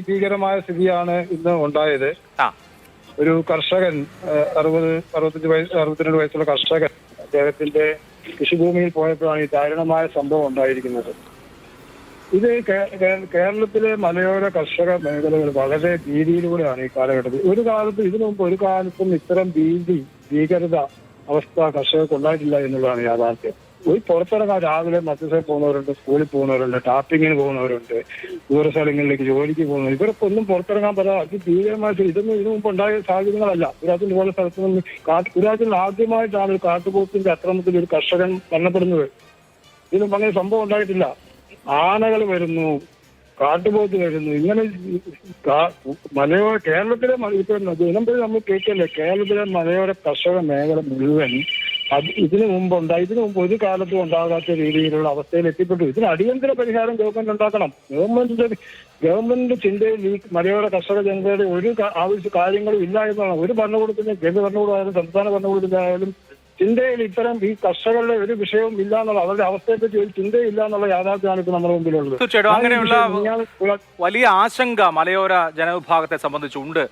ഭീകരമായ സ്ഥിതിയാണ് ഇന്ന് ഉണ്ടായത്. ആ ഒരു കർഷകൻ 62 വയസ്സുള്ള കർഷകൻ അദ്ദേഹത്തിന്റെ കൃഷിഭൂമിയിൽ പോയപ്പോഴാണ് ഈ ദാരുണമായ സംഭവം ഉണ്ടായിരിക്കുന്നത്. ഇത് കേരളത്തിലെ മലയോര കർഷക മേഖലകൾ വളരെ ഭീതിയിലൂടെയാണ് ഈ കാലഘട്ടത്തിൽ. ഇതിനു മുമ്പ് ഒരു കാലത്തും ഇത്തരം ഭീകരത അവസ്ഥ കർഷകർക്ക് ഉണ്ടായിട്ടില്ല എന്നുള്ളതാണ് യാഥാർത്ഥ്യം. ഒരു പുറത്തിറങ്ങാൻ രാവിലെ മദ്രസയിൽ പോകുന്നവരുണ്ട്, സ്കൂളിൽ പോകുന്നവരുണ്ട്, ടാപ്പിങ്ങിന് പോകുന്നവരുണ്ട്, ദൂരസ്ഥലങ്ങളിലേക്ക് ജോലിക്ക് പോകുന്നവർ. ഇവരൊക്കെ ഒന്നും പുറത്തിറങ്ങാൻ പറയാം. ഭീകരമായിട്ട് ഇതൊന്നും ഇതിനു മുമ്പ് ഉണ്ടായ സാഹചര്യങ്ങളല്ല. ഗുജറാത്തിന്റെ പോലെ സ്ഥലത്ത് നിന്ന് ഗുജറാത്തിൽ ആദ്യമായിട്ടാണ് ഒരു കാട്ടുപോത്തിന്റെ അക്രമത്തിൽ ഒരു കർഷകൻ മരണപ്പെടുന്നത്. ഇതിനും അങ്ങനെ സംഭവം ഉണ്ടായിട്ടില്ല. ആനകൾ വരുന്നു, കാട്ടുപോത്ത് വരുന്നു, ഇങ്ങനെ മലയോര കേരളത്തിലെ ദിനംപ്രതി നമ്മൾ കേൾക്കല്ലേ, കേരളത്തിലെ മലയോര കർഷക മേഖല മുഴുവൻ ഇതിനു മുമ്പ് ഒരു കാലത്തും ഉണ്ടാകാത്ത രീതിയിലുള്ള അവസ്ഥയിൽ എത്തിപ്പെട്ടു. ഇതിന് അടിയന്തര പരിഹാരം ഗവൺമെന്റ് ഉണ്ടാക്കണം. ഗവൺമെന്റ് ചിന്തയിൽ ഈ മലയോര കർഷക ജനതയുടെ ഒരു കാര്യങ്ങളും ഇല്ല എന്നാണ്. ഒരു ഭരണകൂടത്തിന്, കേന്ദ്ര ഭരണകൂടമായാലും സംസ്ഥാന ഭരണകൂടത്തിലായാലും ചിന്തയിൽ ഇത്തരം ഈ കർഷകരുടെ ഒരു വിഷയവും ഇല്ല എന്നുള്ള, അവരുടെ അവസ്ഥയെപ്പറ്റി ഒരു ചിന്തയില്ല എന്നുള്ള യാഥാർത്ഥ്യമാണ് ഇപ്പൊ നമ്മുടെ മുമ്പിലുള്ളത്. തീർച്ചയായിട്ടും അങ്ങനെയുള്ള വലിയ ആശങ്ക മലയോര ജനവിഭാഗത്തെ സംബന്ധിച്ചുണ്ട്.